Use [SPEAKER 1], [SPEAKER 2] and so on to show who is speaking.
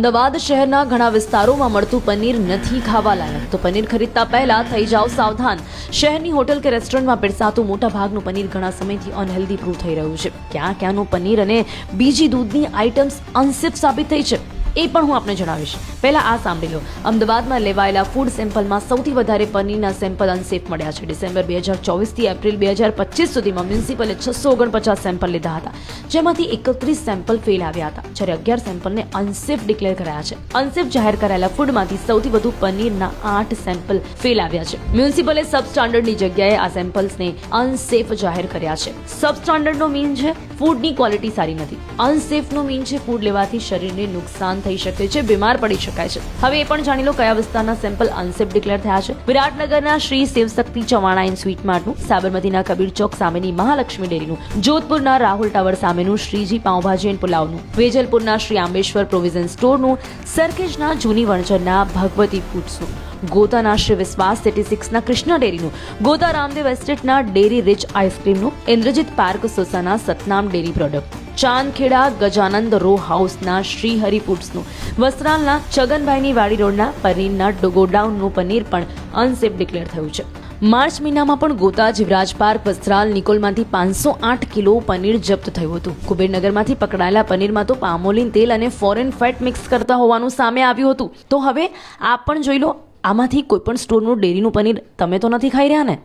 [SPEAKER 1] અમદાવાદ શહેરના ઘણા વિસ્તારોમાં મળતું પનીર નથી ખાવા લાયક, તો પનીર ખરીદતા પહેલા થઈ જાઓ સાવધાન। શહેરની હોટલ કે રેસ્ટોરન્ટમાં પીરસાતું મોટા ભાગનું પનીર ઘણા સમયથી અનહેલ્ધી પ્રૂવ થઈ રહ્યું છે। ક્યાંનું પનીર અને બીજી દૂધની આઇટમ્સ અનસેફ સાબિત થઈ છે એ પણ હું આપને જણાવીશ। પહેલા આ સાંભળી લો। અમદાવાદમાં લેવાયેલા ફૂડ સેમ્પલમાં સૌથી વધારે પનીરના સેમ્પલ અનસેફ મળ્યા છે। ડિસેમ્બર 2024 થી એપ્રિલ 2025 સુધીમાં મ્યુનિસિપલે 649 સેમ્પલ લીધા હતા, જેમાંથી 31 સેમ્પલ ફેલ આવ્યા હતા, જ્યારે 11 સેમ્પલને અનસેફ ડિક્લેર કરાયા છે। અનસેફ જાહેર કરાયેલા ફૂડમાંથી સૌથી વધુ પનીરના 8 સેમ્પલ ફેલ આવ્યા છે। મ્યુનિસિપલે સબસ્ટાન્ડર્ડની જગ્યાએ આ સેમ્પલ્સને અનસેફ જાહેર કર્યા છે। સબસ્ટાન્ડર્ડનો મીન છે ફૂડની ક્વોલિટી સારી નથી, અનસેફનો મીન છે ફૂડ લેવાથી શરીરને નુકસાન થઈ શકે છે, બીમાર પડી શકાય છે। હવે એ પણ જાણી લો કયા વિસ્તારના સેમ્પલ અનસેફ ડિક્લેર થયા છે। વિરાટનગરના શ્રી શિવશક્તિ ચવાણા એન્ડ સ્વીટ માર્ટનું, સાબરમતીના કબીર ચોક સામેની મહાલક્ષ્મી ડેરીનું, જોધપુરના રાહુલ ટાવર સામેનું શ્રીજી પાઉંભાજી એન્ડ પુલાવનું, વેજલપુરના શ્રી આંબેશ્વર પ્રોવિઝન સ્ટોરનું, સરખેજના જૂની વણઝરના ભગવતી ફૂડ્સનું, ગોતાના શ્રી વિશ્વાસ 36ના કૃષ્ણ ડેરીનું, ગોતા રામદેવ એસ્ટેટના ડેરી રીચ આઈસ્ક્રીમનું, ઇન્દ્રજીત પાર્ક સોસાના Satnam dairy product, Chandkheda Gajanand row હાઉસના શ્રી હરિ ફૂડ્સનું, વસ્ત્રાલના છગનભાઈની વાડી રોડના પનીરના ગોડાઉનનું પનીર પણ અનસેફ ડિક્લેર થયું છે। માર્ચ મહિનામાં પણ ગોતા જીવરાજ પાર્ક વસ્ત્રાલ નિકોલમાંથી 508 કિલો પનીર જપ્ત થયું હતું। કુબેરનગરમાંથી પકડાયેલા પનીરમાં તો પામોલીન તેલ અને ફોરેન ફેટ મિક્સ કરતા હોવાનું સામે આવ્યું હતું। તો હવે આપ પણ જોઈ લો, આમાંથી કોઈ પણ સ્ટોરનું ડેરીનું પનીર તમે તો નથી ખાઈ રહ્યા ને?